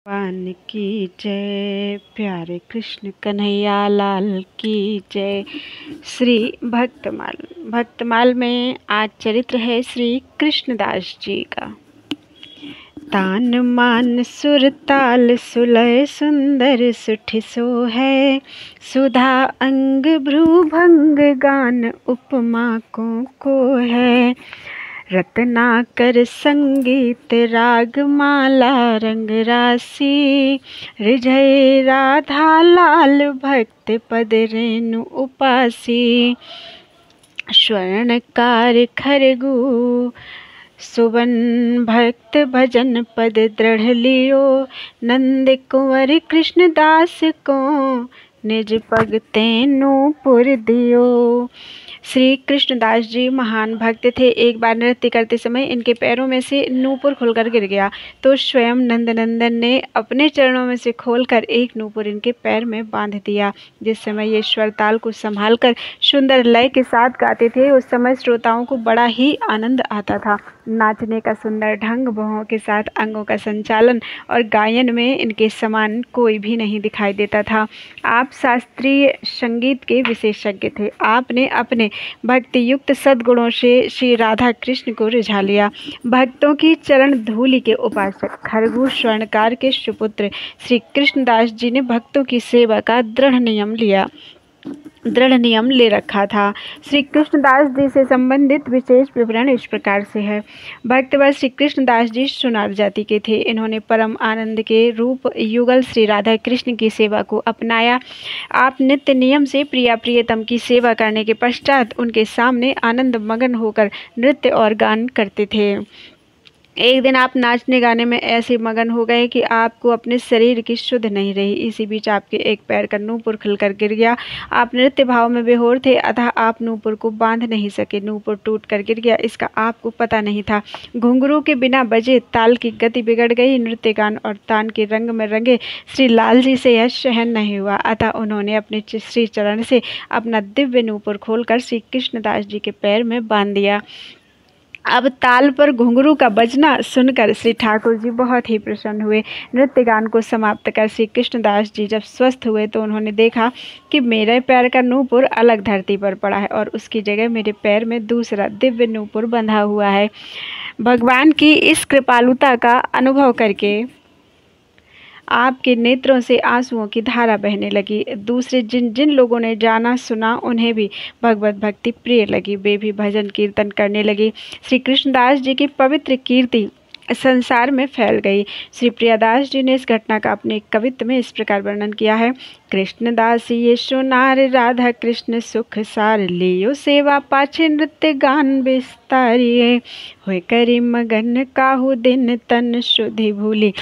भगवान की जय। प्यारे कृष्ण कन्हैया लाल की जय। श्री भक्तमाल में आज चरित्र है श्री कृष्णदास जी का। तान मान सुर ताल सुलय सुंदर सुठ सो है, सुधा अंग भ्रू भंग गान उपमा को है। रत्नाकर संगीत राग माला रंग राशि, रिझय राधा लाल भक्त पद रेणु उपासी। स्वर्णकार खरगू सुवन भक्त भजन पद दृढ़ लियो, नंद कुंवर कृष्णदास को निज पग तेनु पुर दियो। श्री कृष्णदास जी महान भक्त थे। एक बार नृत्य करते समय इनके पैरों में से नूपुर खुलकर गिर गया, तो स्वयं नंदनंदन ने अपने चरणों में से खोलकर एक नूपुर इनके पैर में बांध दिया। जिस समय ये स्वर ताल को संभालकर सुंदर लय के साथ गाते थे, उस समय श्रोताओं को बड़ा ही आनंद आता था। नाचने का सुंदर ढंग, भौहों के साथ अंगों का संचालन और गायन में इनके समान कोई भी नहीं दिखाई देता था। आप शास्त्रीय संगीत के विशेषज्ञ थे। आपने अपने भक्ति युक्त सद्गुणों से श्री राधा कृष्ण को रिझा लिया। भक्तों की चरण धूलि के उपासक खरगू स्वर्णकार के सुपुत्र श्री कृष्णदास जी ने भक्तों की सेवा का दृढ़ नियम ले रखा था। श्री कृष्णदास जी से संबंधित विशेष विवरण इस प्रकार से है। भक्तवश श्री कृष्णदास जी सुनार जाति के थे। इन्होंने परम आनंद के रूप युगल श्री राधा कृष्ण की सेवा को अपनाया। आप नित्य नियम से प्रियतम की सेवा करने के पश्चात उनके सामने आनंद मगन होकर नृत्य और गान करते थे। एक दिन आप नाचने गाने में ऐसे मगन हो गए कि आपको अपने शरीर की सुध नहीं रही। इसी बीच आपके एक पैर का नूपुर खुलकर गिर गया। आप नृत्य भाव में विभोर थे, अतः आप नूपुर को बांध नहीं सके। नूपुर टूट कर गिर गया, इसका आपको पता नहीं था। घुंघरू के बिना बजे ताल की गति बिगड़ गई। नृत्य गान और तान के रंग में रंगे श्री लाल जी से यह सहन नहीं हुआ, अतः उन्होंने अपने श्री चरण से अपना दिव्य नूपुर खोलकर श्री कृष्णदास जी के पैर में बांध दिया। अब ताल पर घुंघरू का बजना सुनकर श्री ठाकुर जी बहुत ही प्रसन्न हुए। नृत्य गान को समाप्त कर श्री कृष्णदास जी जब स्वस्थ हुए तो उन्होंने देखा कि मेरे पैर का नूपुर अलग धरती पर पड़ा है और उसकी जगह मेरे पैर में दूसरा दिव्य नूपुर बंधा हुआ है। भगवान की इस कृपालुता का अनुभव करके आपके नेत्रों से आंसुओं की धारा बहने लगी। दूसरे जिन लोगों ने जाना सुना उन्हें भी भगवत भक्ति प्रिय लगी। वे भी भजन कीर्तन करने लगी। श्री कृष्णदास जी की पवित्र कीर्ति संसार में फैल गई। श्री प्रियदास जी ने इस घटना का अपने कवित्व में इस प्रकार वर्णन किया है। कृष्णदास ये सुनार राधा कृष्ण सुख सार, लियो सेवा पाछे नृत्य गान विस्तारिये। होय करी मगन काहू दिन तन शुद्धि भूली,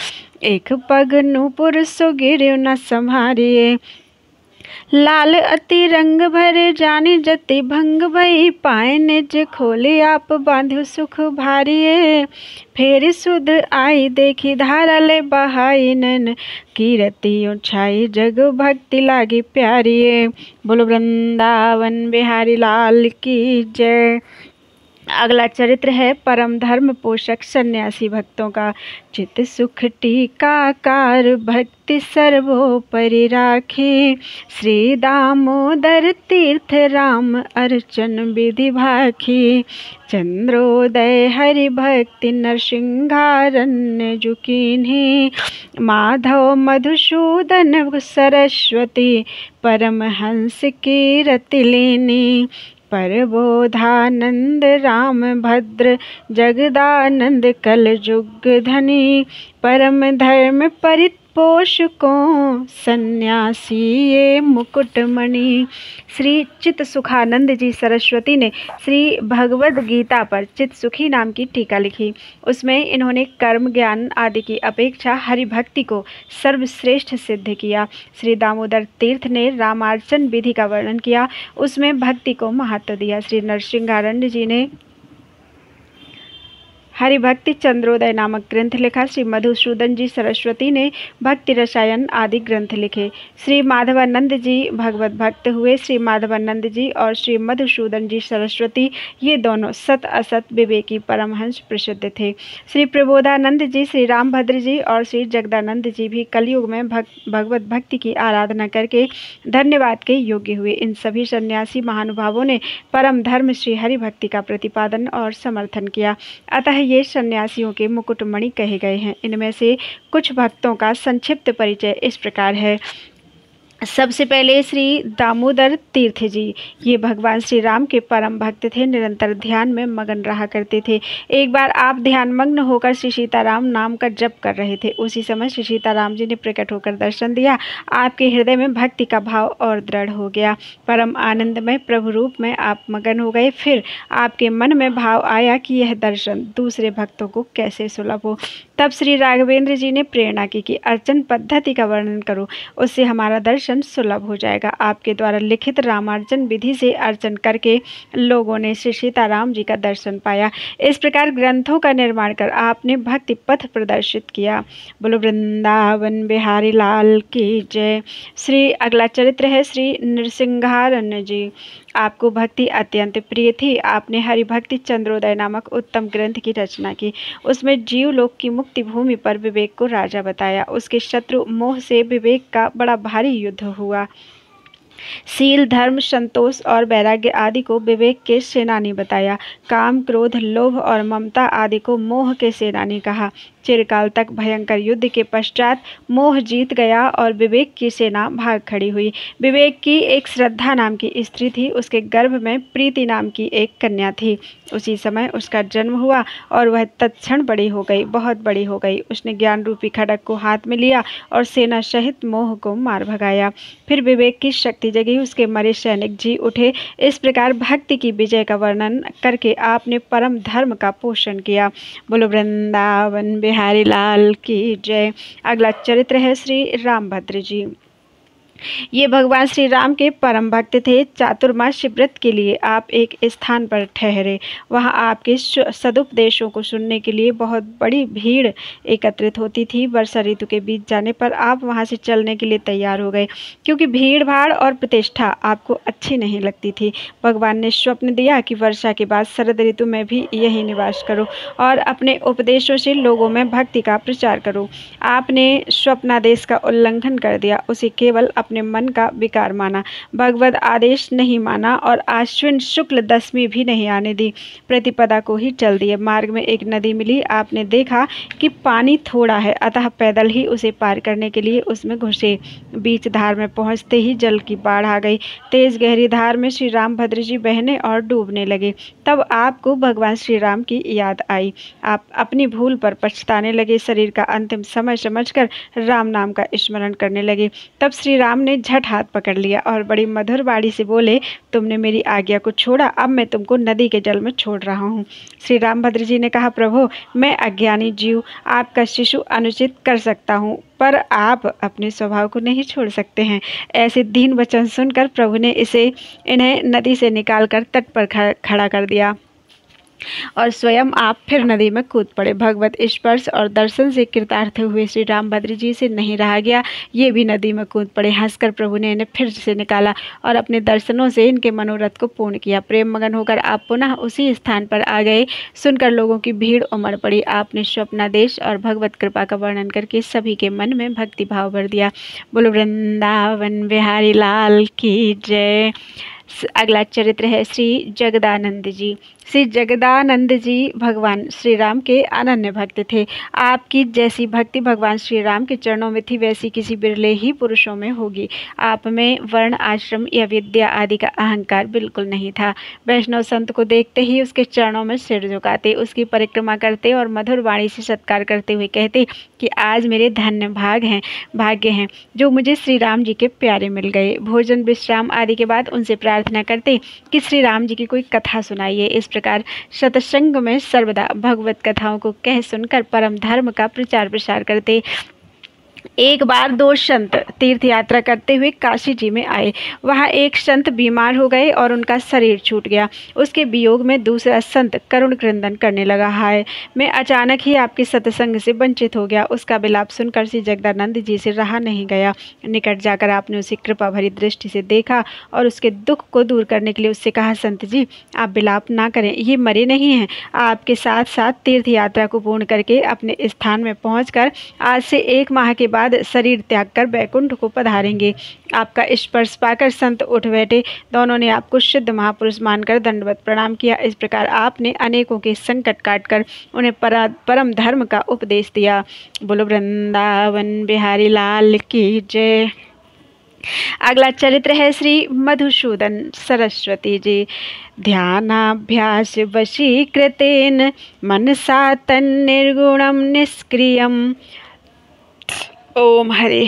एक पग नूपुर सो गिर्यो न संहारिये। लाल अति रंग भरे जानी जति भंग भई, पाए निज खोले आप बांध्यो सुख भारिये। फेर सुध आई देखी धारा ले बहाई, नैन कीरति छाई जग भक्ति लागी प्यारिये। बोलो वृंदावन बिहारी लाल की जय। अगला चरित्र है परम धर्म पोषक सन्यासी भक्तों का। चित सुख टीकाकार भक्ति सर्वोपरि राखे, श्री दामोदर तीर्थ राम अर्चन विधि भाखी। चंद्रोदय हरि भक्ति नरसिंहारण्य जुकीन्ही, माधव मधुसूदन सरस्वती परमहंस की रति लीनी। परबोधानंद राम भद्र जगदानंद कल जुग धनी, परम धर्म परिपोष को सन्यासी ये मुकुटमणि। श्री चित सुखानंद जी सरस्वती ने श्री भगवद गीता पर चित सुखी नाम की टीका लिखी। उसमें इन्होंने कर्म ज्ञान आदि की अपेक्षा हरि भक्ति को सर्वश्रेष्ठ सिद्ध किया। श्री दामोदर तीर्थ ने रामार्चन विधि का वर्णन किया, उसमें भक्ति को महत्व दिया। श्री नरसिंहारण्य जी ने हरिभक्ति चंद्रोदय नामक ग्रंथ लिखा। श्री मधुसूदन जी सरस्वती ने भक्ति रसायन आदि ग्रंथ लिखे। श्री माधवानंद जी भगवत भक्त हुए। श्री माधवानंद जी और श्री मधुसूदन जी सरस्वती ये दोनों सत असत विवेकी परमहंस प्रसिद्ध थे। श्री प्रबोधानंद जी, श्री रामभद्र जी और श्री जगदानंद जी भी कलयुग में भगवत भक्ति की आराधना करके धन्यवाद के योग्य हुए। इन सभी सन्यासी महानुभावों ने परम धर्म श्री हरि भक्ति का प्रतिपादन और समर्थन किया। अतः ये सन्यासियों के मुकुटमणि कहे गए हैं। इनमें से कुछ भक्तों का संक्षिप्त परिचय इस प्रकार है। सबसे पहले श्री दामोदर तीर्थ जी, ये भगवान श्री राम के परम भक्त थे, निरंतर ध्यान में मगन रहा करते थे। एक बार आप ध्यान मग्न होकर श्री सीताराम नाम का जप कर रहे थे। उसी समय श्री सीताराम जी ने प्रकट होकर दर्शन दिया। आपके हृदय में भक्ति का भाव और दृढ़ हो गया। परम आनंद में प्रभु रूप में आप मगन हो गए। फिर आपके मन में भाव आया कि यह दर्शन दूसरे भक्तों को कैसे सुलभ हो। तब श्री राघवेंद्र जी ने प्रेरणा की कि अर्चन पद्धति का वर्णन करो, उससे हमारा दर्शन सुलभ हो जाएगा। आपके द्वारा लिखित रामार्चन विधि से अर्चन करके लोगों ने श्री सीताराम जी का दर्शन पाया। इस प्रकार ग्रंथों का निर्माण कर आपने भक्ति पथ प्रदर्शित किया। बोलो वृंदावन बिहारी लाल की जय। श्री अगला चरित्र है श्री नृसिंहारण्य जी। आपको भक्ति अत्यंत प्रिय थी। आपने हरिभक्ति चंद्रोदय नामक उत्तम ग्रंथ की रचना की। उसमें जीव लोक की मुक्ति भूमि पर विवेक को राजा बताया। उसके शत्रु मोह से विवेक का बड़ा भारी युद्ध हुआ। शील, धर्म, संतोष और वैराग्य आदि को विवेक के सेनानी बताया। काम, क्रोध, लोभ और ममता आदि को मोह के सेनानी कहा। चिरकाल तक भयंकर युद्ध के पश्चात मोह जीत गया और विवेक की सेना भाग खड़ी हुई। विवेक की एक श्रद्धा नाम की स्त्री थी। उसके गर्भ में प्रीति नाम की एक कन्या थी। उसी समय उसका जन्म हुआ और वह तत्क्षण बड़ी हो गई, बहुत बड़ी हो गई। उसने ज्ञान रूपी खड्ग को हाथ में लिया और सेना सहित मोह को मार भगाया। फिर विवेक की शक्ति जगी, उसके मरे सैनिक जी उठे। इस प्रकार भक्ति की विजय का वर्णन करके आपने परम धर्म का पोषण किया। बोलो वृंदावन बिहारी लाल की जय। अगला चरित्र है श्री रामभद्र जी। ये भगवान श्री राम के परम भक्त थे। चातुर्मास्य व्रत के लिए आप एक स्थान पर ठहरे। वहाँ आपके सदुपदेशों को सुनने के लिए बहुत बड़ी भीड़ एकत्रित होती थी। वर्षा ऋतु के बीत जाने पर आप वहाँ से चलने के लिए तैयार हो गए, क्योंकि भीड़ भाड़ और प्रतिष्ठा आपको अच्छी नहीं लगती थी। भगवान ने स्वप्न दिया कि वर्षा के बाद शरद ऋतु में भी यही निवास करो और अपने उपदेशों से लोगों में भक्ति का प्रचार करो। आपने स्वप्नादेश का उल्लंघन कर दिया, उसे केवल अपने मन का विकार माना, भगवत आदेश नहीं माना और आश्विन शुक्ल दशमी भी नहीं आने दी। प्रतिपदा को ही चल दिए। मार्ग में एक नदी मिली। आपने देखा कि पानी थोड़ा है, अतः पैदल ही उसे पार करने के लिए उसमें घुसे। बीच धार में पहुंचते ही जल की बाढ़ आ गई। तेज गहरी धार में श्री रामभद्र जी बहने और डूबने लगे। तब आपको भगवान श्री राम की याद आई। आप अपनी भूल पर पछताने लगे। शरीर का अंतिम समय समझकर राम नाम का स्मरण करने लगे। तब श्री राम ने झट हाथ पकड़ लिया और बड़ी मधुर वाणी से बोले, तुमने मेरी आज्ञा को छोड़ा, अब मैं तुमको नदी के जल में छोड़ रहा हूँ। श्री रामभद्र जी ने कहा, प्रभु, मैं अज्ञानी जीव आपका शिशु अनुचित कर सकता हूँ, पर आप अपने स्वभाव को नहीं छोड़ सकते हैं। ऐसे दीन वचन सुनकर प्रभु ने इन्हें नदी से निकालकर तट पर खड़ा कर दिया और स्वयं आप फिर नदी में कूद पड़े। भगवत स्पर्श और दर्शन से कृतार्थ हुए श्री रामभद्र जी से नहीं रहा गया, ये भी नदी में कूद पड़े। हंसकर प्रभु ने इन्हें फिर से निकाला और अपने दर्शनों से इनके मनोरथ को पूर्ण किया। प्रेम मगन होकर आप पुनः उसी स्थान पर आ गए। सुनकर लोगों की भीड़ उमड़ पड़ी। आपने स्वप्नादेश और भगवत कृपा का वर्णन करके सभी के मन में भक्ति भाव भर दिया। बोलो वृंदावन बिहारी लाल की जय। अगला चरित्र है श्री जगदानंद जी। श्री जगदानंद जी भगवान श्री राम के अनन्य भक्त थे। आपकी जैसी भक्ति भगवान श्री राम के चरणों में थी, वैसी किसी बिरले ही पुरुषों में होगी। आप में वर्ण, आश्रम या विद्या आदि का अहंकार बिल्कुल नहीं था। वैष्णव संत को देखते ही उसके चरणों में सिर झुकाते, उसकी परिक्रमा करते और मधुर वाणी से सत्कार करते हुए कहते कि आज मेरे धन्य भाग्य हैं जो मुझे श्री राम जी के प्यारे मिल गए। भोजन, विश्राम आदि के बाद उनसे प्रार्थना करते कि श्री राम जी की कोई कथा सुनाइए। इस प्रकार सत्संग में सर्वदा भगवत कथाओं को कह सुनकर परम धर्म का प्रचार प्रसार करते। एक बार दो संत तीर्थ यात्रा करते हुए काशी जी में आए। वहाँ एक संत बीमार हो गए और उनका शरीर छूट गया। उसके वियोग में दूसरा संत करुण क्रंदन करने लगा, हाय मैं अचानक ही आपके सत्संग से वंचित हो गया। उसका विलाप सुनकर श्री जगदानंद जी से रहा नहीं गया। निकट जाकर आपने उसे कृपा भरी दृष्टि से देखा और उसके दुख को दूर करने के लिए उससे कहा, संत जी आप विलाप ना करें, ये मरे नहीं हैं। आपके साथ साथ तीर्थ यात्रा को पूर्ण करके अपने स्थान में पहुँचकर आज से 1 माह के बाद शरीर त्याग कर बैकुंठ को पधारेंगे। आपका स्पर्श पाकर संत उठ बैठे। दोनों ने आपको शुद्ध महापुरुष मानकर दंडवत प्रणाम किया। इस प्रकार आपने अनेकों के संकट काटकर उन्हें परम धर्म का उपदेश दिया। बोलो वृंदावन बिहारी लाल की जय। अगला चरित्र है श्री मधुसूदन सरस्वती जी। ध्यानाभ्यास वशीकृतेन मनसा तन्निर्गुणं निष्क्रियम्। ओम हरे।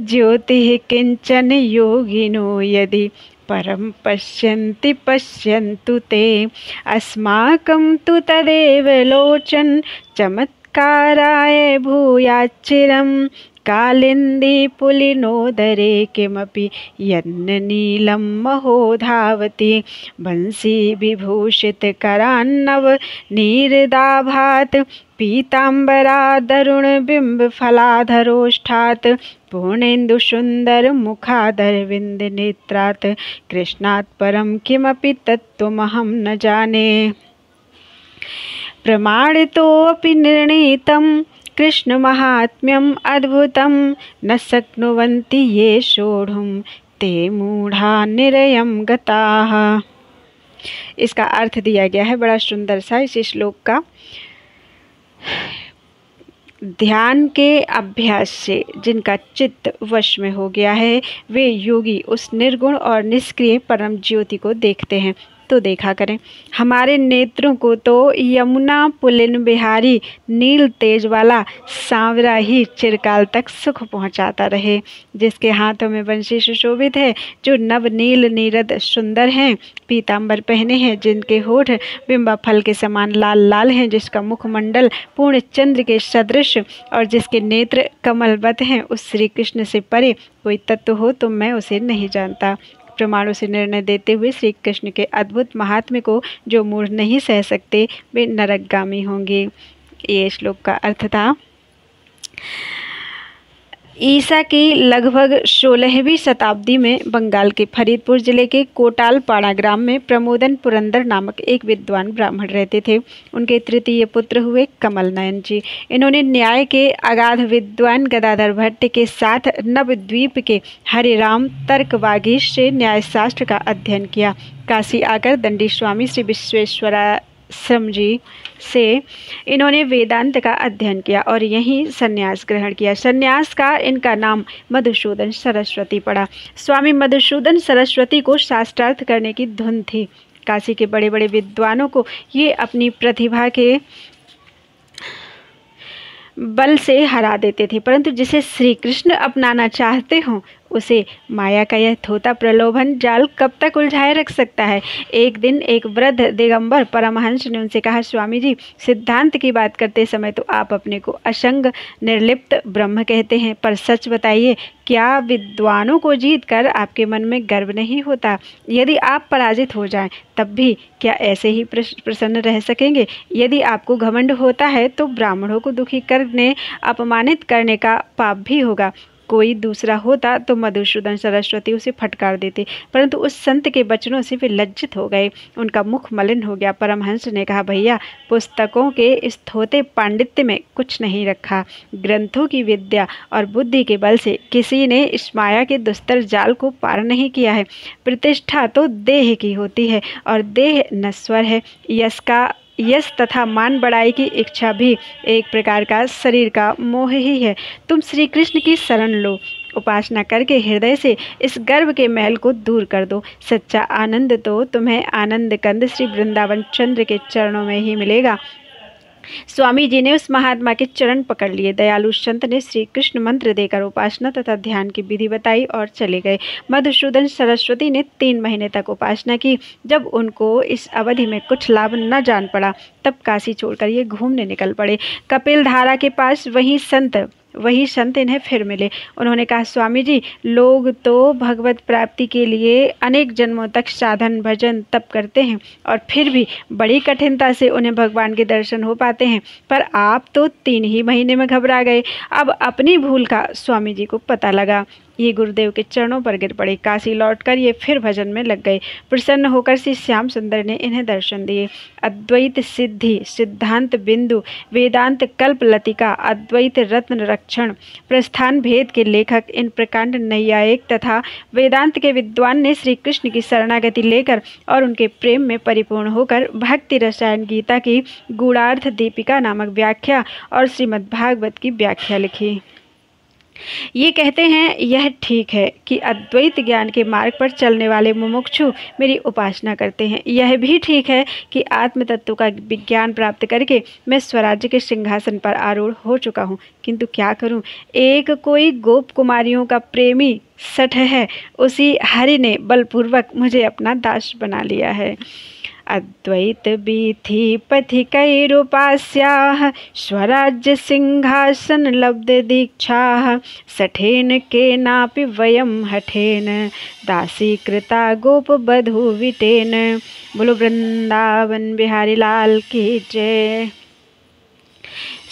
ज्योति किंचन योगिनो यदि परम पश्यन्ति पश्यन्तु ते। अस्माकं तु तदेव लोचन चमत्काराय भूयाच्चिरम्। कालिंदी पुलिनोदरे किमपि यन्न नीलं महो धावति। बंसी विभूषित करान्नव नीरदाभात। पीतांबरादरुण बिंब फलाधरोष्ठात्। पूर्णेन्दु सुंदर मुखादरविंद नेत्रात्। कृष्णात् परम किमपि तत्त्वमहं न जाने। प्रमाणितोऽपि निर्णीतं कृष्ण महात्म्यम अद्भुतम। न शक्नुवन्ति ये सोढुं ते मूढ़ा निरयं गताः। इसका अर्थ दिया गया है बड़ा सुंदर सा इस श्लोक का। ध्यान के अभ्यास से जिनका चित्त वश में हो गया है वे योगी उस निर्गुण और निष्क्रिय परम ज्योति को देखते हैं। तो देखा करें, हमारे नेत्रों को तो यमुना पुलिन बिहारी नील तेज वाला सांवरा ही चिरकाल तक सुख पहुंचाता रहे। जिसके हाथों में बंशी सुशोभित है, जो नव नील नीरद सुंदर हैं, पीतांबर पहने हैं, जिनके होठ बिंबा फल के समान लाल लाल हैं, जिसका मुखमंडल पूर्ण चंद्र के सदृश और जिसके नेत्र कमलवत हैं, उस श्री कृष्ण से परे कोई तत्व हो तो मैं उसे नहीं जानता। प्रमाणों से निर्णय देते हुए श्री कृष्ण के अद्भुत महात्म्य को जो मूढ़ नहीं सह सकते वे नरकगामी होंगे। ये श्लोक का अर्थ था। ईसा की लगभग 16वीं शताब्दी में बंगाल के फरीदपुर जिले के कोटालपाड़ा ग्राम में प्रमोदन पुरंदर नामक एक विद्वान ब्राह्मण रहते थे। उनके तृतीय पुत्र हुए कमल नयन जी। इन्होंने न्याय के अगाध विद्वान गदाधर भट्ट के साथ नवद्वीप के हरिराम तर्क वागीश से न्यायशास्त्र का अध्ययन किया। काशी आकर दंडी स्वामी श्री विश्वेश्वराश्रम जी से इन्होंने वेदांत का अध्ययन किया और यहीं संन्यास ग्रहण किया। संन्यास का इनका नाम मधुसूदन सरस्वती पड़ा। स्वामी मधुसूदन सरस्वती को शास्त्रार्थ करने की धुन थी। काशी के बड़े बड़े विद्वानों को ये अपनी प्रतिभा के बल से हरा देते थे, परंतु जिसे श्री कृष्ण अपनाना चाहते हों उसे माया का यह थोता प्रलोभन जाल कब तक उलझाए रख सकता है। एक दिन एक वृद्ध दिगंबर परमहंस ने उनसे कहा, स्वामी जी सिद्धांत की बात करते समय तो आप अपने को असंग निर्लिप्त ब्रह्म कहते हैं, पर सच बताइए क्या विद्वानों को जीत कर आपके मन में गर्व नहीं होता? यदि आप पराजित हो जाएं तब भी क्या ऐसे ही प्रसन्न रह सकेंगे? यदि आपको घमंड होता है तो ब्राह्मणों को दुखी करने अपमानित करने का पाप भी होगा। कोई दूसरा होता तो मधुसूदन सरस्वती उसे फटकार देते, परंतु उस संत के वचनों से वे लज्जित हो गए। उनका मुख मलिन हो गया। परमहंस ने कहा, भैया पुस्तकों के इस थोते पांडित्य में कुछ नहीं रखा। ग्रंथों की विद्या और बुद्धि के बल से किसी ने इस माया के दुस्तर जाल को पार नहीं किया है। प्रतिष्ठा तो देह की होती है और देह नश्वर है। यश तथा मान बढ़ाई की इच्छा भी एक प्रकार का शरीर का मोह ही है। तुम श्री कृष्ण की शरण लो, उपासना करके हृदय से इस गर्व के मैल को दूर कर दो। सच्चा आनंद तो तुम्हें आनंद कंद श्री वृंदावन चंद्र के चरणों में ही मिलेगा। स्वामी जी ने उस महात्मा के चरण पकड़ लिए। दयालु संत ने श्री कृष्ण मंत्र देकर उपासना तथा ध्यान की विधि बताई और चले गए। मधुसूदन सरस्वती ने 3 महीने तक उपासना की। जब उनको इस अवधि में कुछ लाभ न जान पड़ा तब काशी छोड़कर ये घूमने निकल पड़े। कपिल धारा के पास वहीं संत वही संत इन्हें फिर मिले। उन्होंने कहा, स्वामी जी, लोग तो भगवत प्राप्ति के लिए अनेक जन्मों तक साधन भजन तप करते हैं और फिर भी बड़ी कठिनता से उन्हें भगवान के दर्शन हो पाते हैं, पर आप तो 3 ही महीने में घबरा गए। अब अपनी भूल का स्वामी जी को पता लगा। ये गुरुदेव के चरणों पर गिर पड़े। काशी लौटकर ये फिर भजन में लग गए। प्रसन्न होकर श्री श्याम सुंदर ने इन्हें दर्शन दिए। अद्वैत सिद्धि, सिद्धांत बिंदु, वेदांत कल्प लतिका, अद्वैत रत्न रक्षण, प्रस्थान भेद के लेखक, इन प्रकांड नैयायिक तथा वेदांत के विद्वान ने श्री कृष्ण की शरणागति लेकर और उनके प्रेम में परिपूर्ण होकर भक्ति रसायन गीता की गूढ़ार्थ दीपिका नामक व्याख्या और श्रीमद् भागवत की व्याख्या लिखी। ये कहते हैं, यह ठीक है कि अद्वैत ज्ञान के मार्ग पर चलने वाले मुमुक्षु मेरी उपासना करते हैं। यह भी ठीक है कि आत्म तत्व का विज्ञान प्राप्त करके मैं स्वराज्य के सिंहासन पर आरूढ़ हो चुका हूँ, किंतु क्या करूँ, एक कोई गोप कुमारियों का प्रेमी सठ है, उसी हरि ने बलपूर्वक मुझे अपना दास बना लिया है। अद्वैत बीथि पथिकैरुपास्याः स्वराज्य सिंहासन लब्ध दीक्षाः सठेन केनापि वयं हठेन दासीकृता गोप बधू विटेन। बोलो वृंदावन बिहारी लाल की जय।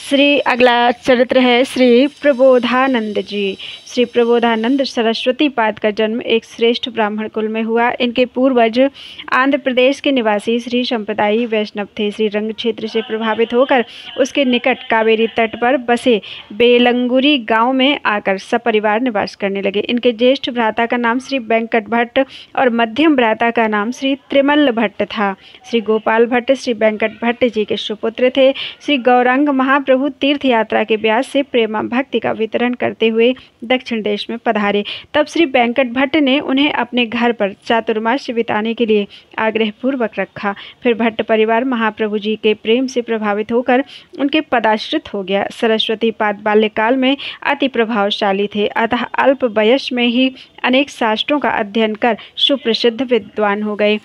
श्री अगला चरित्र है श्री प्रबोधानंद जी। श्री प्रबोधानंद सरस्वती पाद का जन्म एक श्रेष्ठ ब्राह्मण कुल में हुआ। इनके पूर्वज आंध्र प्रदेश के निवासी श्री संप्रदायी वैष्णव थे। श्री रंग क्षेत्र से प्रभावित होकर उसके निकट कावेरी तट पर बसे बेलंगुरी गांव में आकर सपरिवार निवास करने लगे। इनके ज्येष्ठ भ्राता का नाम श्री वेंकट भट्ट और मध्यम भ्राता का नाम श्री त्रिमल्ल भट्ट था। श्री गोपाल भट्ट श्री वेंकट भट्ट जी के सुपुत्र थे। श्री गौरांग महाप्रभु तीर्थ यात्रा के ब्याज से प्रेम भक्ति का वितरण करते हुए दक्षिण देश में पधारे। तब श्री वेंकट भट्ट ने उन्हें अपने घर पर चातुर्मास बिताने के लिए आग्रहपूर्वक रखा। फिर भट्ट परिवार महाप्रभु जी के प्रेम से प्रभावित होकर उनके पदाश्रित हो गया। सरस्वती पाद बाल्यकाल में अति प्रभावशाली थे, अतः अल्प वयस में ही अनेक शास्त्रों का अध्ययन कर सुप्रसिद्ध विद्वान हो गए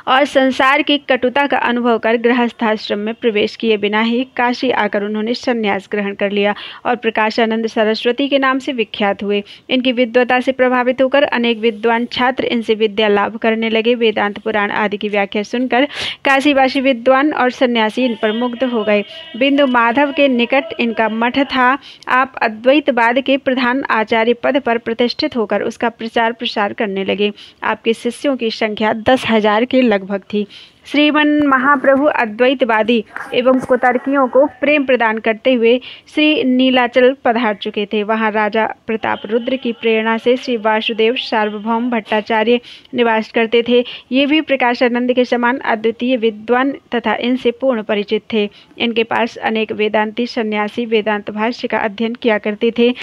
और संसार की कटुता का अनुभव कर गृहस्थाश्रम में प्रवेश किए बिना ही काशी आकर उन्होंने संन्यास ग्रहण कर लिया और प्रकाशानंद सरस्वती के नाम से विख्यात हुए। इनकी विद्वता से प्रभावित होकर अनेक विद्वान छात्र इनसे विद्या लाभ करने लगे। वेदांत पुराण आदि की व्याख्या सुनकर काशीवासी विद्वान और सन्यासी इन पर मुग्ध हो गए। बिंदु माधव के निकट इनका मठ था। आप अद्वैतवाद के प्रधान आचार्य पद पर प्रतिष्ठित होकर उसका प्रचार प्रसार करने लगे। आपके शिष्यों की संख्या 10,000 के लगभग थी। श्रीमन महाप्रभु अद्वैतवादी एवं कुतर्कियों को प्रेम प्रदान करते हुए श्री नीलाचल पधार चुके थे। वहां राजा प्रताप रुद्र की प्रेरणा से श्री वासुदेव सार्वभौम भट्टाचार्य निवास करते थे। ये भी प्रकाशानंद के समान अद्वितीय विद्वान तथा इनसे पूर्ण परिचित थे। इनके पास अनेक वेदांती सन्यासी वेदांत भाष्य का अध्ययन किया करते थे।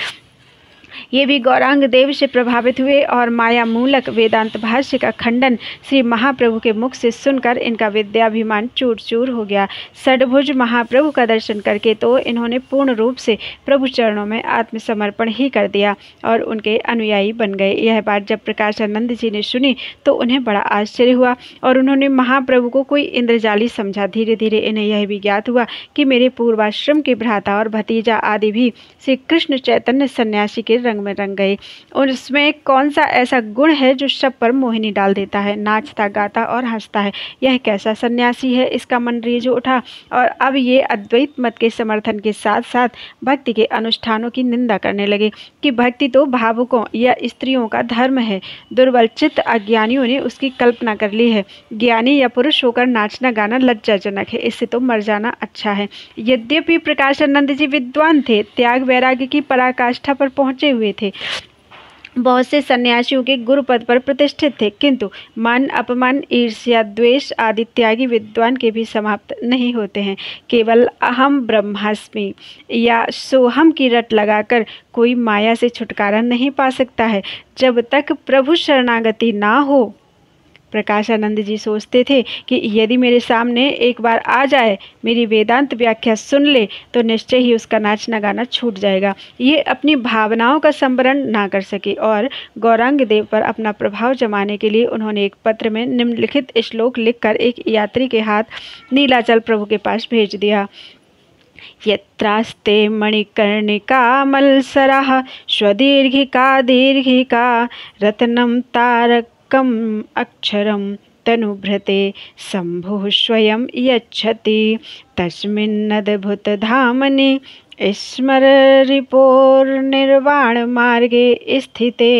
ये भी गौरांग देव से प्रभावित हुए और माया मूलक वेदांत भाष्य का खंडन श्री महाप्रभु के मुख से सुनकर इनका विद्याभिमान चूर चूर हो गया। षडभुज महाप्रभु का दर्शन करके तो इन्होंने पूर्ण रूप से प्रभु चरणों में आत्मसमर्पण ही कर दिया और उनके अनुयायी बन गए। यह बात जब प्रकाशानंद जी ने सुनी तो उन्हें बड़ा आश्चर्य हुआ और उन्होंने महाप्रभु को कोई इंद्रजाली समझा। धीरे धीरे इन्हें यह भी ज्ञात हुआ कि मेरे पूर्वाश्रम के भ्राता और भतीजा आदि भी श्री कृष्ण चैतन्य सन्यासी के रंग में रंग गए। और उसमें कौन सा ऐसा गुण है जो सब पर मोहिनी डाल देता है, नाचता गाता और हंसता है। यह कैसा सन्यासी है, इसका मन रीझ उठा और अब ये अद्वैत मत के समर्थन के साथ साथ भक्ति के अनुष्ठानों की निंदा करने लगे कि भक्ति तो भावुकों या स्त्रियों का धर्म है। दुर्बल चित्त अज्ञानियों ने उसकी कल्पना कर ली है। ज्ञानी या पुरुष होकर नाचना गाना लज्जाजनक है, इससे तो मर जाना अच्छा है। यद्यपि प्रकाशानंद जी विद्वान थे, त्याग वैराग्य की पराकाष्ठा पर पहुंचे हुए थे, बहुत से सन्यासियों के गुरु पद पर प्रतिष्ठित थे, किंतु मान अपमान ईर्ष्या द्वेष आदि त्यागी विद्वान के भी समाप्त नहीं होते हैं। केवल अहम ब्रह्मास्मि या सोहम की रट लगाकर कोई माया से छुटकारा नहीं पा सकता है जब तक प्रभु शरणागति ना हो। प्रकाशानंद जी सोचते थे कि यदि मेरे सामने एक बार आ जाए, मेरी वेदांत व्याख्या सुन ले, तो निश्चय ही उसका नाचना गाना छूट जाएगा। ये अपनी भावनाओं का संवरण ना कर सके और गौरांग देव पर अपना प्रभाव जमाने के लिए उन्होंने एक पत्र में निम्नलिखित श्लोक लिखकर एक यात्री के हाथ नीलाचल प्रभु के पास भेज दिया। यत्रास्ते मणिकर्णिका मत्सरः स्वदीर्घिका दीर्घिका रत्नं तारकम् अक्षरं तनुभृते शम्भुः स्वयं यच्छति तस्मिन्नद्भुतधामनि स्मररिपोर्निर्वाणमार्गे स्थिते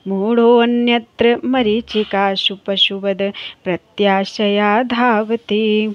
मूढोऽन्यत्र मरीचिकाशु पशुवद प्रत्याशया धावति।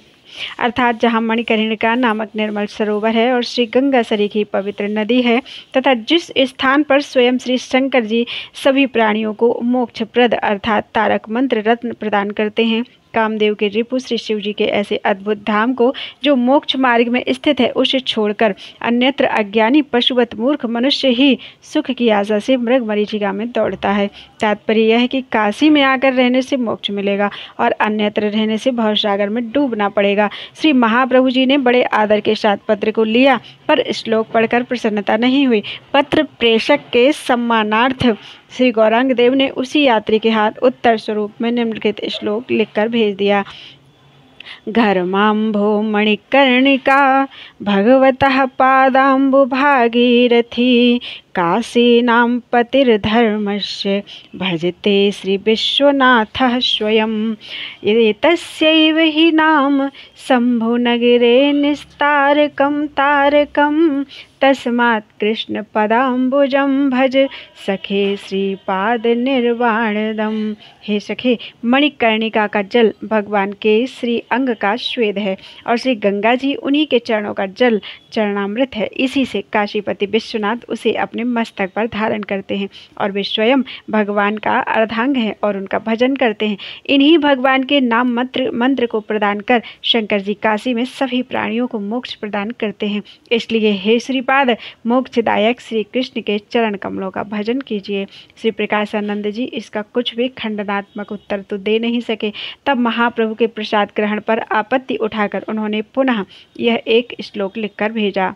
अर्थात जहाँ मणिकर्णिका नामक निर्मल सरोवर है और श्री गंगा सरी की पवित्र नदी है तथा जिस स्थान पर स्वयं श्री शंकर जी सभी प्राणियों को मोक्षप्रद अर्थात तारक मंत्र रत्न प्रदान करते हैं, कामदेव के रिपु श्री शिव जी के ऐसे अद्भुत धाम को जो मोक्ष मार्ग में स्थित है उसे छोड़कर अन्यत्र अज्ञानी पशुवत मूर्ख मनुष्य ही सुख की आशा से मृग मरीचिका में दौड़ता है। तात्पर्य यह है कि काशी में आकर रहने से मोक्ष मिलेगा और अन्यत्र रहने से भवसागर में डूबना पड़ेगा। श्री महाप्रभु जी ने बड़े आदर के साथ पत्र को लिया पर श्लोक पढ़कर प्रसन्नता नहीं हुई। पत्र प्रेषक के सम्मानार्थ श्री गौरांग देव ने उसी यात्री के हाथ उत्तर स्वरूप में निम्नलिखित श्लोक लिखकर भेज दिया। घर्मांभो मणिकर्णिका भगवतः पादाम्बुभागीरथी काशीनां पतिर्धर्मस्य भजते श्री विश्वनाथः स्वयं एतस्यैव हि नाम शम्भुनगरे निस्तारकं तारकं तस्मात् कृष्ण पदाम्बुजं भज सखे श्रीपाद निर्वाणदम। हे सखे, मणिकर्णिका का जल भगवान के श्री अंग का श्वेद है और श्री गंगा जी उन्हीं के चरणों का जल चरणामृत है। इसी से काशीपति विश्वनाथ उसे अपने मस्तक पर धारण करते हैं और वे स्वयं भगवान का अर्धांग हैं और उनका भजन करते हैं। इन्हीं भगवान के नाम मंत्र को प्रदान कर शंकर जी काशी में सभी प्राणियों को मोक्ष प्रदान करते हैं। इसलिए हे श्रीपाद, मोक्षदायक श्री कृष्ण के चरण कमलों का भजन कीजिए। श्री प्रकाशानंद जी इसका कुछ भी खंडनात्मक उत्तर तो दे नहीं सके। तब महाप्रभु के प्रसाद ग्रहण पर आपत्ति उठाकर उन्होंने पुनः यह एक श्लोक लिखकर भेजा।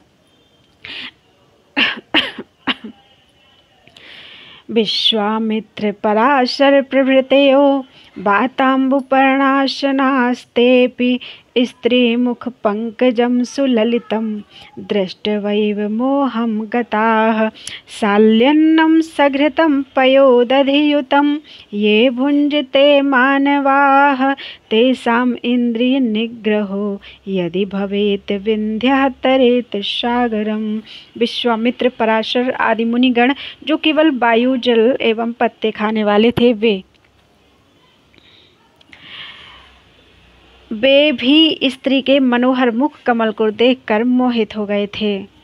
विश्वामित्र पराशर प्रभृतयो वाताम्बुपर्णाशनास्तेऽपि स्त्रीमुख पंकजं सुललितं दृष्ट्वैव मोहं गताः शाल्यन्नं सघृतं पयोदधियुतं ये भुञ्जते मानवाः तेषाम् इन्द्रियनिग्रहो यदि भवेत् विन्ध्यः तरेत् सागरम्। विश्वामित्र, पराशर आदि मुनिगण जो केवल वायु, जल एवं पत्ते खाने वाले थे वे भी स्त्री के मनोहर मुख कमल को देखकर मोहित हो गए थे।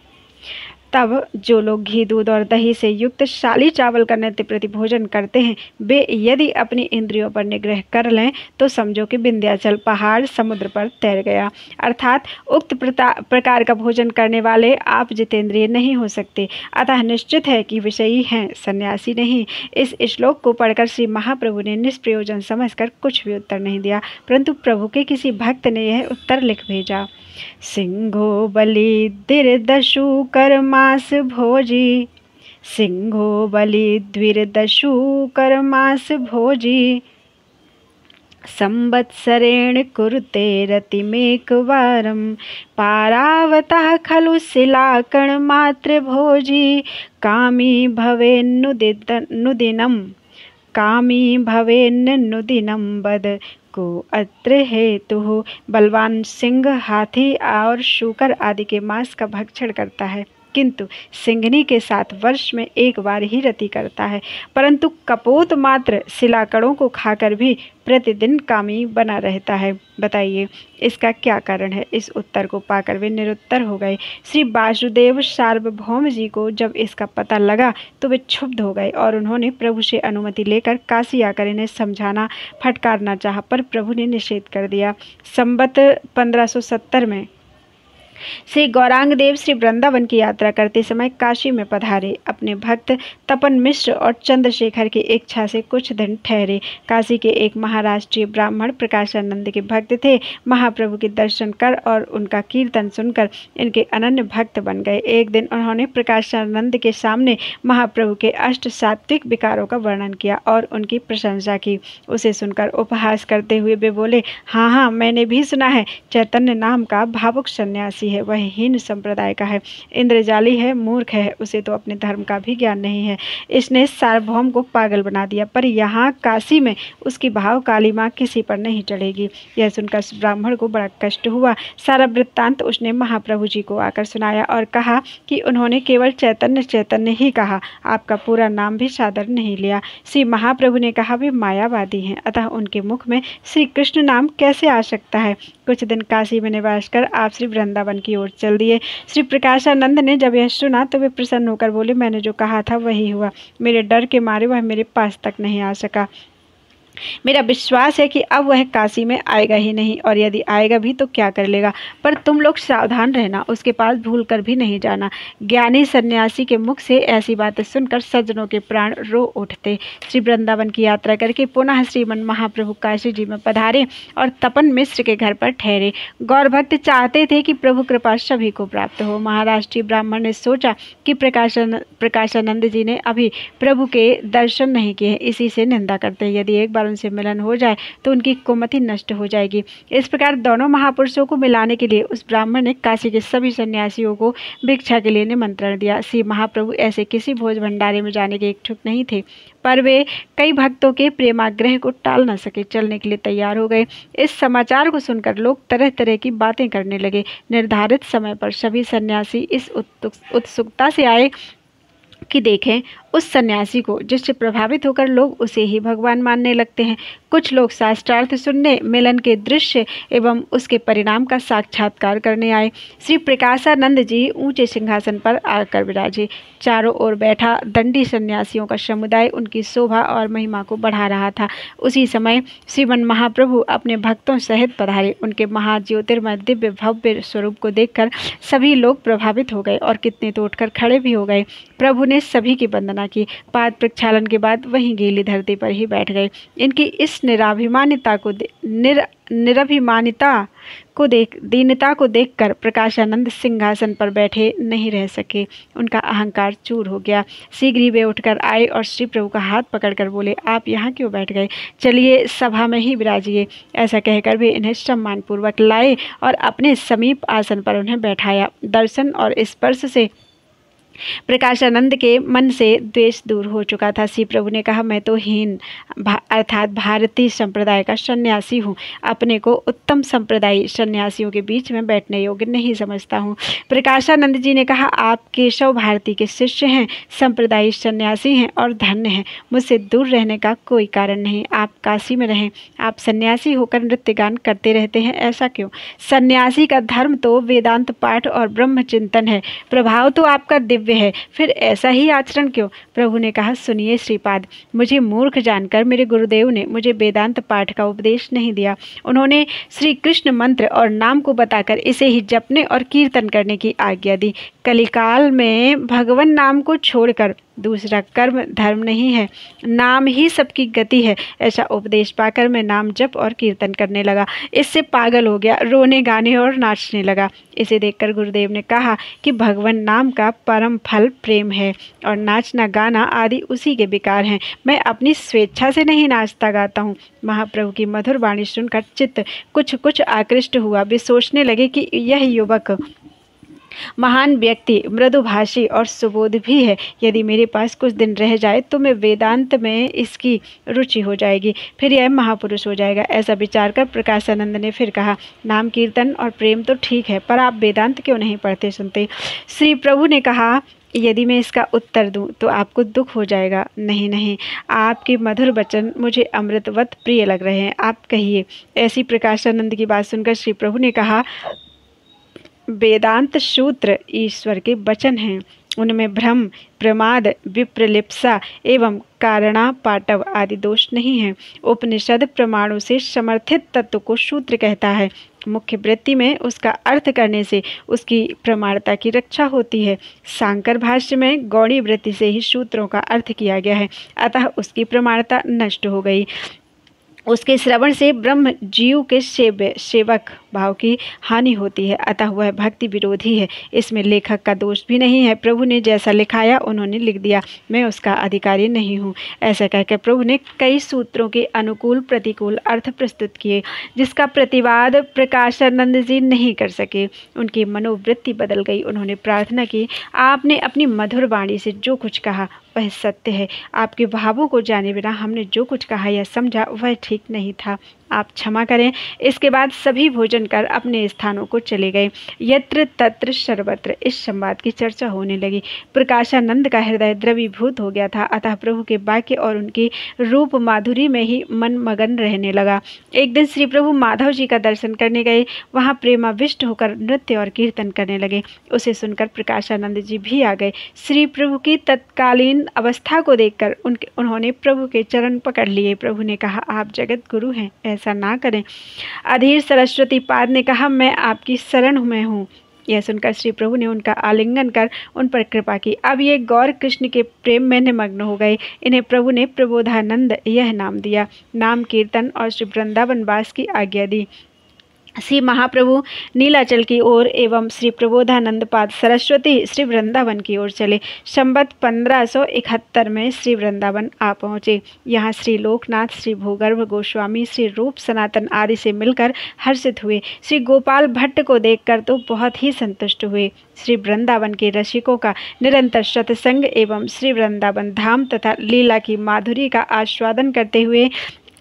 तब जो लोग घी, दूध और दही से युक्त शाली चावल का नित्य प्रति भोजन करते हैं वे यदि अपनी इंद्रियों पर निग्रह कर लें तो समझो कि विंध्याचल पहाड़ समुद्र पर तैर गया। अर्थात उक्त प्रकार का भोजन करने वाले आप जितेंद्रिय नहीं हो सकते। अतः निश्चित है कि विषयी हैं, सन्यासी नहीं। इस श्लोक को पढ़कर श्री महाप्रभु ने निष्प्रयोजन समझकर कुछ भी उत्तर नहीं दिया, परंतु प्रभु के किसी भक्त ने यह उत्तर लिख भेजा। सिंहो बलि द्विर्दशु कर्मास भोजी, सिंहो बलि द्विर्दशु कर्मास भोजी, संवत्सरेण कुरुते रतिमेकवारं, पारावतः खलु शिलाकणमात्र भोजी, कामी भवेन्नुदिनं, कामी भवेन्नुदिनं वद को अत्र हेतु। बलवान सिंह, हाथी और शूकर आदि के मांस का भक्षण करता है, किंतु सिंघनी के साथ वर्ष में एक बार ही रति करता है, परंतु कपोत मात्र शिलाकणों को खाकर भी प्रतिदिन कामी बना रहता है। बताइए इसका क्या कारण है। इस उत्तर को पाकर वे निरुत्तर हो गए। श्री वासुदेव सार्वभौम जी को जब इसका पता लगा तो वे क्षुब्ध हो गए और उन्होंने प्रभु से अनुमति लेकर काशी आकर इन्हें समझाना, फटकारना चाहा, पर प्रभु ने निषेध कर दिया। संवत 1570 में श्री गौरांग देव श्री वृंदावन की यात्रा करते समय काशी में पधारे। अपने भक्त तपन मिश्र और चंद्रशेखर की इच्छा से कुछ दिन ठहरे। काशी के एक महाराष्ट्रीय ब्राह्मण प्रकाशानंद के भक्त थे। महाप्रभु के दर्शन कर और उनका कीर्तन सुनकर इनके अनन्य भक्त बन गए। एक दिन उन्होंने प्रकाशानंद के सामने महाप्रभु के अष्ट सात्विक विकारों का वर्णन किया और उनकी प्रशंसा की। उसे सुनकर उपहास करते हुए वे बोले, हाँ हाँ, मैंने भी सुना है, चैतन्य नाम का भावुक सन्यासी है। है वह हीन संप्रदाय का है, इंद्रजाली है, मूर्ख है, उसे तो अपने धर्म का भी ज्ञान नहीं है। इसने सार्वभौम को पागल बना दिया, पर यहाँ काशी में उसकी भाव काली माँ किसी पर नहीं चढ़ेगी। यह सुनकर ब्राह्मण को बड़ा कष्ट हुआ। सारा वृत्तांत उसने महाप्रभु जी को आकर सुनाया और कहा कि उन्होंने केवल चैतन्य चैतन्य ही कहा, आपका पूरा नाम भी सादर नहीं लिया। श्री महाप्रभु ने कहा, वे मायावादी हैं, अतः उनके मुख में श्री कृष्ण नाम कैसे आ सकता है। कुछ दिन काशी में निवास कर आप श्री वृंदावन की ओर चल दिए। श्री प्रकाशानंद ने जब यह सुना तो वे प्रसन्न होकर बोले, मैंने जो कहा था वही हुआ। मेरे डर के मारे वह मेरे पास तक नहीं आ सका। मेरा विश्वास है कि अब वह काशी में आएगा ही नहीं, और यदि आएगा भी तो क्या कर लेगा। पर तुम लोग सावधान रहना, उसके पास भूल कर भी नहीं जाना। ज्ञानी सन्यासी के मुख से ऐसी बातें सुनकर सज्जनों के प्राण रो उठते। श्री वृंदावन की यात्रा करके पुनः श्रीमन महाप्रभु काशी जी में पधारे और तपन मिश्र के घर पर ठहरे। गौर भक्त चाहते थे कि प्रभु कृपा सभी को प्राप्त हो। महाराष्ट्रीय ब्राह्मण ने सोचा कि प्रकाशानंद जी ने अभी प्रभु के दर्शन नहीं किए, इसी से निंदा करते। यदि एक बार उनसे मिलन हो जाए तो उनकी कुमति नष्ट हो जाएगी। इस प्रकार दोनों महापुरुषों को मिलाने के लिए उस ब्राह्मण ने काशी के सभी सन्यासियों को भिक्षा के लिए निमंत्रण दिया। श्री महाप्रभु ऐसे किसी भोज भंडारे में जाने के इच्छुक नहीं थे, पर वे कई भक्तों के प्रेमाग्रह को टाल न सके, चलने के लिए तैयार हो गए। इस समाचार को सुनकर लोग तरह तरह की बातें करने लगे। निर्धारित समय पर सभी सन्यासी इस उत्सुकता से आए कि देखें उस सन्यासी को जिससे प्रभावित होकर लोग उसे ही भगवान मानने लगते हैं। कुछ लोग शास्त्रार्थ सुनने, मिलन के दृश्य एवं उसके परिणाम का साक्षात्कार करने आए। श्री प्रकाशानंद जी ऊंचे सिंहासन पर आकर विराजे। चारों ओर बैठा दंडी सन्यासियों का समुदाय उनकी शोभा और महिमा को बढ़ा रहा था। उसी समय श्रीमन महाप्रभु अपने भक्तों सहित पधारे। उनके महाज्योतिर्मय दिव्य भव्य स्वरूप को देखकर सभी लोग प्रभावित हो गए और कितने तो उठकर खड़े भी हो गए। प्रभु ने सभी की वंदना की। पाद प्रक्षालन के बाद वहीं गीली धरती पर ही बैठ गए। इनकी इस दीनता को देखकर प्रकाशानंद सिंहासन पर बैठे नहीं रह सके। उनका अहंकार चूर हो गया। शीघ्र ही वे उठकर आए और श्री प्रभु का हाथ पकड़कर बोले, आप यहाँ क्यों बैठ गए? चलिए सभा में ही विराजिए। ऐसा कहकर वे इन्हें सम्मानपूर्वक लाए और अपने समीप आसन पर उन्हें बैठाया। दर्शन और स्पर्श से प्रकाशानंद के मन से द्वेष दूर हो चुका था। श्री प्रभु ने कहा, मैं तो हीन अर्थात भारतीय संप्रदाय का सन्यासी हूँ। अपने को उत्तम संप्रदायी सन्यासियों के बीच में बैठने योग्य नहीं समझता हूँ। प्रकाशानंद जी ने कहा, आप केशव भारती के शिष्य हैं, संप्रदायी सन्यासी हैं और धन्य हैं। मुझसे दूर रहने का कोई कारण नहीं। आप काशी में रहें। आप सन्यासी होकर नृत्य गान करते रहते हैं, ऐसा क्यों? सन्यासी का धर्म तो वेदांत पाठ और ब्रह्म चिंतन है। प्रभाव तो आपका दिव्य है, फिर ऐसा ही आचरण क्यों? प्रभु ने कहा, सुनिए श्रीपाद, मुझे मूर्ख जानकर मेरे गुरुदेव ने मुझे वेदांत पाठ का उपदेश नहीं दिया। उन्होंने श्री कृष्ण मंत्र और नाम को बताकर इसे ही जपने और कीर्तन करने की आज्ञा दी। कलिकाल में भगवान नाम को छोड़कर दूसरा कर्म धर्म नहीं है, नाम ही सबकी गति है। ऐसा उपदेश पाकर मैं नाम जप और कीर्तन करने लगा। इससे पागल हो गया, रोने गाने और नाचने लगा। इसे देखकर गुरुदेव ने कहा कि भगवान नाम का परम फल प्रेम है और नाचना गाना आदि उसी के विकार हैं। मैं अपनी स्वेच्छा से नहीं नाचता गाता हूँ। महाप्रभु की मधुर वाणी सुनकर चित्त कुछ आकृष्ट हुआ। वे सोचने लगे कि यह युवक महान व्यक्ति, मृदुभाषी और सुबोध भी है। यदि मेरे पास कुछ दिन रह जाए तो मैं वेदांत में इसकी रुचि हो जाएगी, फिर यह महापुरुष हो जाएगा। ऐसा विचार कर प्रकाशानंद ने फिर कहा, नाम कीर्तन और प्रेम तो ठीक है, पर आप वेदांत क्यों नहीं पढ़ते सुनते? श्री प्रभु ने कहा, यदि मैं इसका उत्तर दूं तो आपको दुख हो जाएगा। नहीं नहीं, आपके मधुर वचन मुझे अमृतवत प्रिय लग रहे हैं, आप कहिए। ऐसी प्रकाशानंद की बात सुनकर श्री प्रभु ने कहा, वेदांत सूत्र ईश्वर के वचन हैं। उनमें भ्रम, प्रमाद, विप्रलिप्सा एवं कारणा पाटव आदि दोष नहीं है। उपनिषद प्रमाणों से समर्थित तत्व को सूत्र कहता है। मुख्य वृत्ति में उसका अर्थ करने से उसकी प्रमाणता की रक्षा होती है। शांकर भाष्य में गौड़ी वृत्ति से ही सूत्रों का अर्थ किया गया है, अतः उसकी प्रमाणता नष्ट हो गई। उसके श्रवण से ब्रह्म जीव के सेवक भाव की हानि होती है, अतः वह भक्ति विरोधी है। इसमें लेखक का दोष भी नहीं है। प्रभु ने जैसा लिखाया उन्होंने लिख दिया, मैं उसका अधिकारी नहीं हूँ। ऐसा कहकर प्रभु ने कई सूत्रों के अनुकूल प्रतिकूल अर्थ प्रस्तुत किए, जिसका प्रतिवाद प्रकाशानंद जी नहीं कर सके। उनकी मनोवृत्ति बदल गई। उन्होंने प्रार्थना की, आपने अपनी मधुर वाणी से जो कुछ कहा वह सत्य है। आपके भावों को जाने बिना हमने जो कुछ कहा या समझा वह ठीक नहीं था, आप क्षमा करें। इसके बाद सभी भोजन कर अपने स्थानों को चले गए। यत्र तत्र सर्वत्र इस संवाद की चर्चा होने लगी। प्रकाशानंद का हृदय द्रवीभूत हो गया था, अतः प्रभु के वाक्य और उनकी रूप माधुरी में ही मन मगन रहने लगा। एक दिन श्री प्रभु माधव जी का दर्शन करने गए। वहाँ प्रेमाविष्ट होकर नृत्य और कीर्तन करने लगे। उसे सुनकर प्रकाशानंद जी भी आ गए। श्री प्रभु की तत्कालीन अवस्था को देखकर उन्होंने प्रभु के चरण पकड़ लिए। प्रभु ने कहा, आप जगत गुरु हैं, ऐसा ना करें। अधीर सरस्वती पाद ने कहा, मैं आपकी शरण में हूँ। यह सुनकर श्री प्रभु ने उनका आलिंगन कर उन पर कृपा की। अब ये गौर कृष्ण के प्रेम में निमग्न हो गए। इन्हें प्रभु ने प्रबोधानंद यह नाम दिया। नाम कीर्तन और श्री वृंदावन वास की आज्ञा दी। श्री महाप्रभु नीलाचल की ओर एवं श्री प्रबोधानंद पाद सरस्वती श्री वृंदावन की ओर चले। संवत 1571 में श्री वृंदावन आ पहुँचे। यहाँ श्री लोकनाथ, श्री भूगर्भ गोस्वामी, श्री रूप सनातन आदि से मिलकर हर्षित हुए। श्री गोपाल भट्ट को देखकर तो बहुत ही संतुष्ट हुए। श्री वृंदावन के रसिकों का निरंतर सत्संग एवं श्री वृंदावन धाम तथा लीला की माधुरी का आस्वादन करते हुए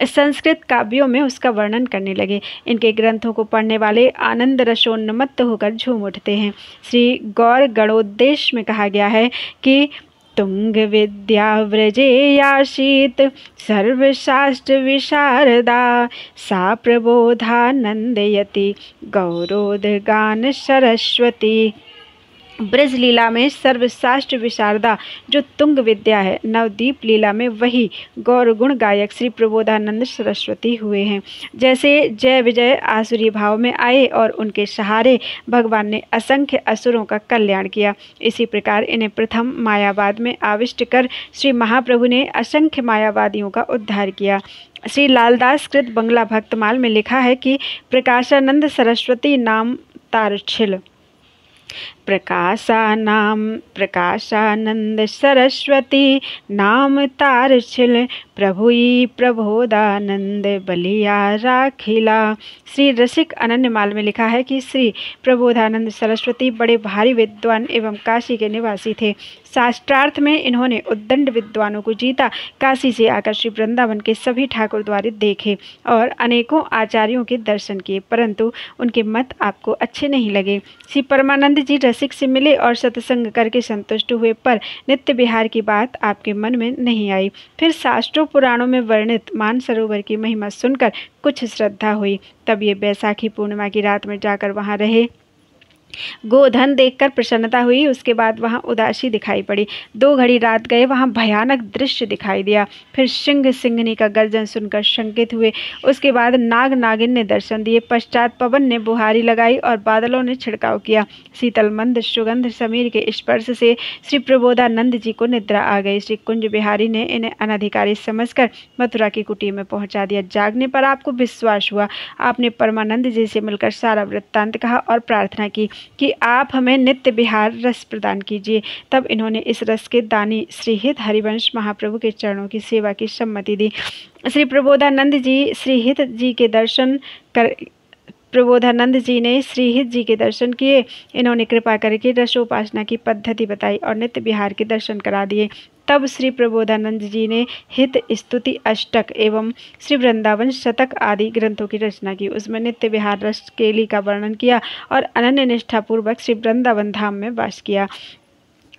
संस्कृत काव्यों में उसका वर्णन करने लगे। इनके ग्रंथों को पढ़ने वाले आनंद रसोन्मत्त होकर झूम उठते हैं। श्री गौर गणोद्देश में कहा गया है कि तुंग विद्या व्रजे याशीत सर्वशास्त्र विशारदा सा प्रबोधानंदयति गौरोदगान सरस्वती। ब्रज लीला में सर्वशास्त्र विशारदा जो तुंग विद्या है, नवदीप लीला में वही गौर गुण गायक श्री प्रबोधानंद सरस्वती हुए हैं। जैसे जय विजय आसुरी भाव में आए और उनके सहारे भगवान ने असंख्य असुरों का कल्याण किया, इसी प्रकार इन्हें प्रथम मायावाद में आविष्ट कर श्री महाप्रभु ने असंख्य मायावादियों का उद्धार किया। श्री लालदास कृत बंगला भक्तमाल में लिखा है कि प्रकाशानंद सरस्वती नाम तारछिल, प्रकाशानंद सरस्वती नाम तारछिल, प्रभुई प्रबोधानंद बलिया राखिला। श्री रसिक अनन्यमाल में लिखा है कि श्री प्रबोधानंद सरस्वती बड़े भारी विद्वान एवं काशी के निवासी थे। शास्त्रार्थ में इन्होंने उद्दंड विद्वानों को जीता। काशी से आकर श्री वृंदावन के सभी ठाकुर द्वारे देखे और अनेकों आचार्यों के दर्शन किए, परंतु उनके मत आपको अच्छे नहीं लगे। श्री परमानंद जी रसिक से मिले और सत्संग करके संतुष्ट हुए, पर नित्य विहार की बात आपके मन में नहीं आई। फिर शास्त्रों पुराणों में वर्णित मानसरोवर की महिमा सुनकर कुछ श्रद्धा हुई। तब ये बैसाखी पूर्णिमा की रात में जाकर वहाँ रहे। गोधन देखकर प्रसन्नता हुई। उसके बाद वहाँ उदासी दिखाई पड़ी। 2 घड़ी रात गए, वहाँ भयानक दृश्य दिखाई दिया। फिर सिंह सिंहनी का गर्जन सुनकर शंकित हुए। उसके बाद नाग नागिन ने दर्शन दिए। पश्चात पवन ने बुहारी लगाई और बादलों ने छिड़काव किया। शीतल मंद सुगंध समीर के स्पर्श से श्री प्रबोधानंद जी को निद्रा आ गई। श्री कुंज बिहारी ने इन्हें अनधिकारी समझकर मथुरा की कुटी में पहुंचा दिया। जागने पर आपको विश्वास हुआ। आपने परमानंद जी से मिलकर सारा वृत्तांत कहा और प्रार्थना की कि आप हमें नित्य विहार रस प्रदान कीजिए। तब इन्होंने इस रस के दानी श्री हित हरिवंश महाप्रभु के चरणों की सेवा की सम्मति दी। श्री प्रबोधानंद जी श्री हित जी के दर्शन कर प्रबोधानंद जी ने श्री हित जी के दर्शन किए। इन्होंने कृपा करके रसोपासना की पद्धति बताई और नित्य विहार के दर्शन करा दिए। तब श्री प्रबोधानंद जी ने हित स्तुति अष्टक एवं श्री वृंदावन शतक आदि ग्रंथों की रचना की। उसमें नित्य विहार रस केली का वर्णन किया और अनन्य निष्ठापूर्वक श्री वृंदावन धाम में वास किया।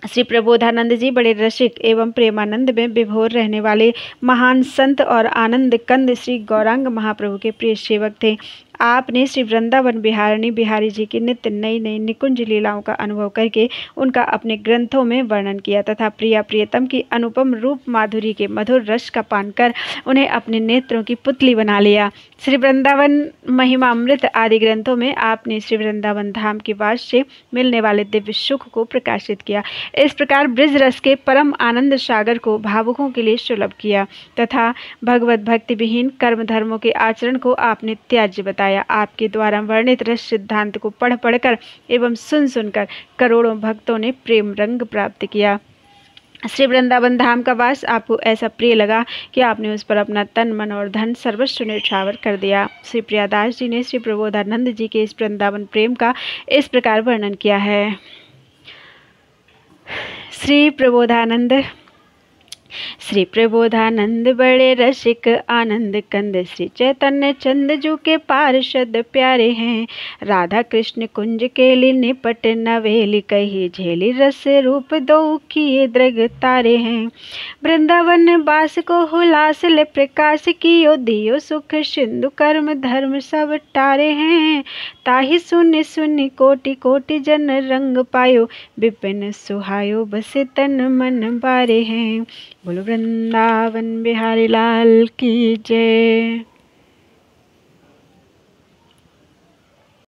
श्री प्रबोधानंद जी बड़े रसिक एवं प्रेमानंद में विभोर रहने वाले महान संत और आनंद कंद श्री गौरांग महाप्रभु के प्रिय सेवक थे। आपने श्री वृंदावन बिहारिणी बिहारी जी की नित्य नई नई निकुंज लीलाओं का अनुभव करके उनका अपने ग्रंथों में वर्णन किया तथा प्रिया प्रियतम की अनुपम रूप माधुरी के मधुर रस का पान कर उन्हें अपने नेत्रों की पुतली बना लिया। श्री वृंदावन महिमामृत आदि ग्रंथों में आपने श्री वृंदावन धाम के वास से मिलने वाले दिव्य सुख को प्रकाशित किया। इस प्रकार ब्रज रस के परम आनंद सागर को भावुकों के लिए सुलभ किया तथा भगवत भक्ति विहीन कर्म धर्मों के आचरण को आपने त्याज्य बताया। बताया। आपके द्वारा वर्णित रस सिद्धांत को पढ़ पढ़कर एवं सुन सुनकर करोड़ों भक्तों ने प्रेम रंग प्राप्त किया। श्री वृंदावन धाम का वास आपको ऐसा प्रिय लगा कि आपने उस पर अपना तन मन और धन सर्वस्व न्यौछावर कर दिया। श्री प्रियादास जी ने श्री प्रबोधानंद जी के इस वृंदावन प्रेम का इस प्रकार वर्णन किया है। श्री प्रबोधानंद बड़े रसिक आनंद कंद, श्री चैतन्य चंद जू के पार्षद प्यारे हैं। राधा कृष्ण कुंज केली निपट नवेली, कही झेली रस रूप दो किए दृग तारे हैं। वृंदावन बास को हुलास ले प्रकाश कियो, दियो सुख सिंधु कर्म धर्म सब टारे हैं। ताहि सुनि सुनि कोटि कोटि जन रंग पायो, विपिन सुहायो बस तन मन बारे हैं। बोलो वृंदावन बिहारी लाल की जय।